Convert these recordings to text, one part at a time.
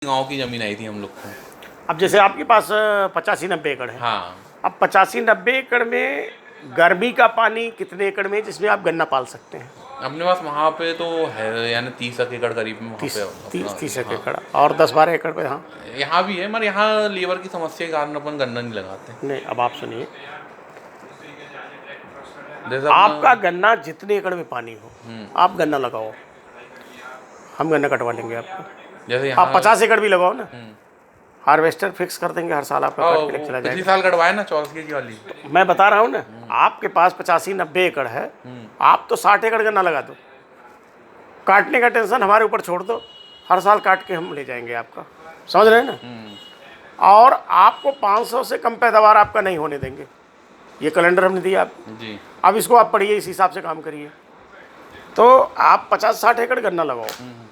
गाँव की ज़मीन आई थी हम लोग को। अब जैसे आपके पास 85-90 एकड़ है। हाँ। अब 85-90 एकड़ में गर्मी का पानी कितने एकड़ में है जिसमें आप गन्ना पाल सकते हैं? अपने पास वहाँ पे तो है, यानी 30 एकड़ करीब में वहाँ तीस पे तीस अपना। तीस हाँ, एकड़ और 10-12 एकड़ पे? हाँ। यहाँ भी है, मगर यहाँ लेबर की समस्या के कारण अपन गन्ना नहीं लगाते। नहीं, अब आप सुनिए, जैसे अपना। आपका गन्ना जितने एकड़ में पानी हो आप गन्ना लगाओ, हम गन्ना कटवा लेंगे आपको। जैसे आप यहाँ। 50 एकड़ भी लगाओ ना, हार्वेस्टर फिक्स कर देंगे, हर साल आपका हाँ, काट के लेके वो चला पिछली जाएगा। साल कटवाए ना 84 वाली। मैं बता रहा हूँ ना, आपके पास 85-90 एकड़ है, आप तो 60 एकड़ गन्ना लगा दो, काटने का टेंशन हमारे ऊपर छोड़ दो, हर साल काट के हम ले जाएंगे आपका। समझ रहे हैं ना? और आपको 500 से कम पैदावार आपका नहीं होने देंगे, ये कैलेंडर हमने दिया आपको। जी। अब इसको आप पढ़िए, इस हिसाब से काम करिए। तो आप 50-60 एकड़ गन्ना लगाओ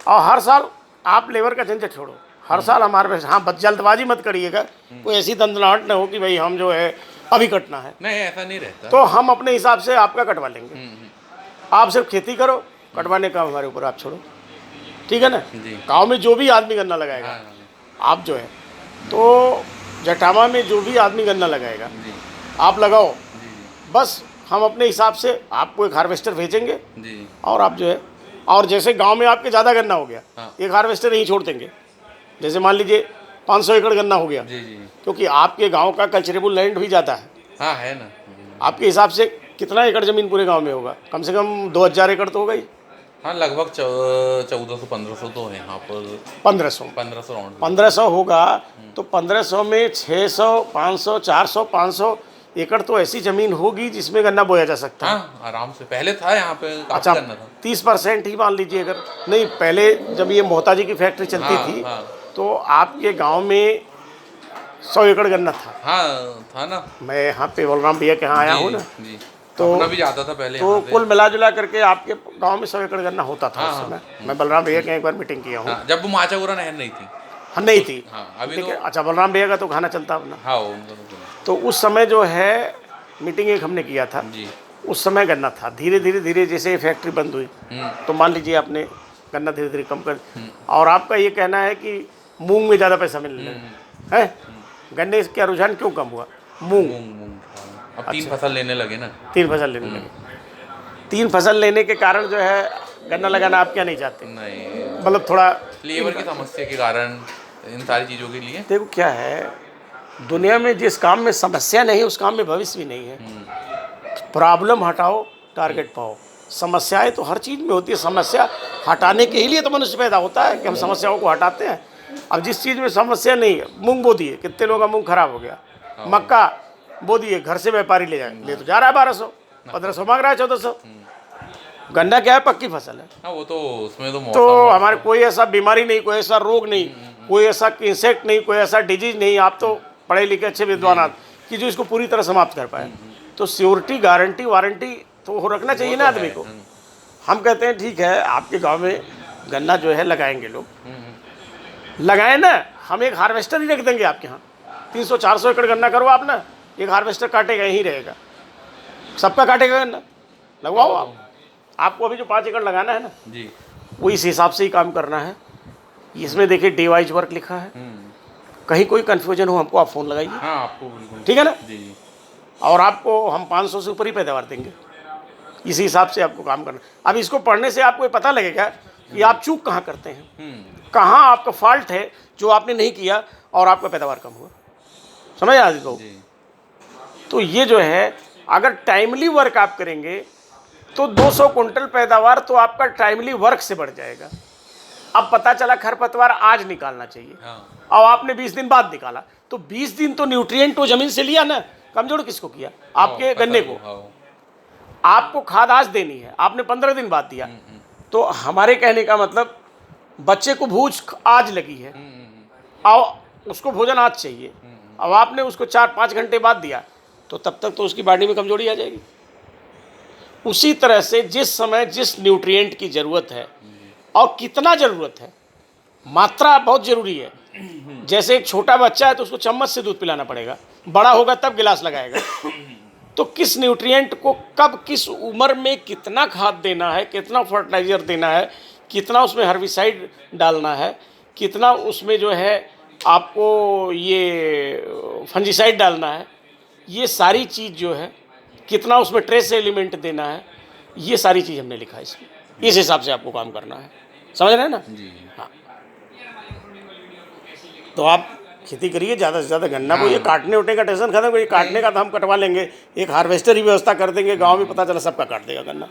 और हर साल आप लेबर का झंझट छोड़ो, हर साल हमारे पास। हाँ, बस जल्दबाजी मत करिएगा, कोई ऐसी दंदनाहट न हो कि भाई हम जो है अभी कटना है। नहीं, ऐसा नहीं रहता। तो हम अपने हिसाब से आपका कटवा लेंगे, आप सिर्फ खेती करो, कटवाने का हमारे ऊपर आप छोड़ो, ठीक है ना? जी। गाँव में जो भी आदमी गन्ना लगाएगा, हाँ, आप जो है तो जटामा में जो भी आदमी गन्ना लगाएगा जी, आप लगाओ, जी, बस हम अपने हिसाब से आपको एक हार्वेस्टर भेजेंगे जी। और आप जो है, और जैसे गांव में आपके ज़्यादा गन्ना हो गया, हाँ। एक हार्वेस्टर नहीं छोड़ देंगे। जैसे मान लीजिए 500 एकड़ गन्ना हो गया, जी, जी। क्योंकि आपके गांव का कल्चरेबल लैंड भी ज़्यादा है। हाँ, है ना। आपके हिसाब से कितना एकड़ ज़मीन पूरे गांव में होगा? कम से कम 2000 एकड़ तो होगा ही। हाँ, लगभग 1400-1500 तो है यहाँ पर। 1500 1500 राउंड। 1500 होगा तो 1500 में 600, 500, 400, 500 एकड़ तो ऐसी ज़मीन होगी जिसमें गन्ना बोया जा सकता है। हाँ, आराम से पहले था यहाँ पे, काफी अच्छा, गन्ना था। 30% ही मान लीजिए अगर। नहीं, पहले जब ये मोहताजी की फैक्ट्री चलती हाँ, थी हाँ। तो आपके गांव में 100 एकड़ गन्ना था। हाँ, था ना। मैं यहाँ पे बलराम भैया के यहाँ आया हूँ ना, जी। तो अपना भी जाता था पहले तो यहाँ से। कुल मिला जुला करके आपके गांव में 100 एकड़ गन्ना होता था हाँ, उस हाँ। समय। मैं बलराम भैया के एक बार मीटिंग किया हूँ। हाँ, जब वो माचागुरा नहर नहीं थी। हाँ, नहीं थी। हाँ, अभी लेकिन तो। अच्छा, बलराम भैया का तो खाना चलता अपना। हाँ, उनका तो उस समय जो है मीटिंग एक हमने किया था, जी। उस समय गन्ना था। धीरे धीरे धीरे जैसे ये फैक्ट्री बंद हुई तो मान लीजिए आपने गन्ना धीरे धीरे कम कर। और आपका ये कहना है कि मूंग में ज़्यादा पैसा मिलने लगा है, गन्ने का रुझान क्यों कम हुआ? मूंग। मूंग हाँ। अब 3 फसल लेने लगे ना। 3 फसल लेने लगे। 3 फसल लेने के कारण जो है गन्ना लगाना आप क्या नहीं चाहते? नहीं, मतलब थोड़ा लेबर की समस्या के कारण इन सारी चीज़ों के लिए। देखो क्या है, दुनिया में जिस काम में समस्या नहीं उस काम में भविष्य भी नहीं है। प्रॉब्लम हटाओ, टारगेट पाओ। समस्याएं तो हर चीज़ में होती है, समस्या हटाने के ही लिए तो मनुष्य पैदा होता है कि हम समस्याओं को हटाते हैं। अब जिस चीज़ में समस्या नहीं है, मूंग बो दिए, कितने लोगों का मूंग खराब हो गया। मक्का बो दिए, घर से व्यापारी ले तो जा रहा है 1200, 1500 मांग रहा है, 1400। गन्ना क्या है? पक्की फसल है। हाँ, वो तो उसमें तो तो हमारे कोई ऐसा बीमारी नहीं, कोई ऐसा रोग नहीं, कोई ऐसा इंसेक्ट नहीं, कोई ऐसा डिजीज नहीं। आप तो पढ़े लिखे अच्छे विद्वान कि जो इसको पूरी तरह समाप्त कर पाए। तो सियोरिटी, गारंटी, वारंटी तो हो रखना चाहिए ना आदमी को। हम कहते हैं ठीक है, आपके गांव में गन्ना जो है लगाएंगे लोग, लगाए ना, हम एक हार्वेस्टर ही रख देंगे आपके यहाँ। 300-400 एकड़ गन्ना करो आप ना, एक हार्वेस्टर काटेगा, यहीं रहेगा, सबका काटेगा गन्ना। लगवाओ आप। आपको अभी जो 5 एकड़ लगाना है ना जी। वो इस हिसाब से ही काम करना है। इसमें देखिए डे वाइज वर्क लिखा है, कहीं कोई कन्फ्यूजन हो हमको आप फ़ोन लगाइए, हाँ, आपको बिल्कुल ठीक है ना? जी, जी। और आपको हम 500 से ऊपर ही पैदावार देंगे, इसी हिसाब से आपको काम करना। अब इसको पढ़ने से आपको ये पता लगेगा कि आप चूक कहाँ करते हैं, कहाँ आपका फॉल्ट है जो आपने नहीं किया और आपका पैदावार कम हुआ। समझ आदमी को? तो ये जो है, अगर टाइमली वर्क आप करेंगे तो 200 कुंटल पैदावार तो आपका टाइमली वर्क से बढ़ जाएगा। अब पता चला खरपतवार आज निकालना चाहिए, और आपने 20 दिन बाद निकाला, तो 20 दिन तो न्यूट्रिएंट तो जमीन से लिया ना, कमजोर किसको किया? आपके गन्ने को। आपको खाद आज देनी है, आपने 15 दिन बाद दिया। तो हमारे कहने का मतलब, बच्चे को भूख आज लगी है और उसको भोजन आज चाहिए, अब आपने उसको 4-5 घंटे बाद दिया तो तब तक तो उसकी बॉडी में कमजोरी आ जाएगी। उसी तरह से जिस समय जिस न्यूट्रिएंट की ज़रूरत है और कितना ज़रूरत है, मात्रा बहुत ज़रूरी है। जैसे एक छोटा बच्चा है तो उसको चम्मच से दूध पिलाना पड़ेगा, बड़ा होगा तब गिलास लगाएगा। तो किस न्यूट्रिएंट को कब किस उम्र में कितना खाद देना है, कितना फर्टिलाइज़र देना है, कितना उसमें हर्बिसाइड डालना है, कितना उसमें जो है आपको ये फंजीसाइड डालना है, ये सारी चीज़ जो है, कितना उसमें ट्रेस एलिमेंट देना है, ये सारी चीज़ हमने लिखा है इसमें। इस हिसाब से आपको काम करना है, समझ रहे हैं ना? जी। हाँ, तो आप खेती करिए ज़्यादा से ज़्यादा गन्ना को। ये काटने उठने का टेंशन खत्म करिए, काटने का तो हम कटवा लेंगे, एक हार्वेस्टर की व्यवस्था कर देंगे गांव में, पता चला सबका काट देगा गन्ना।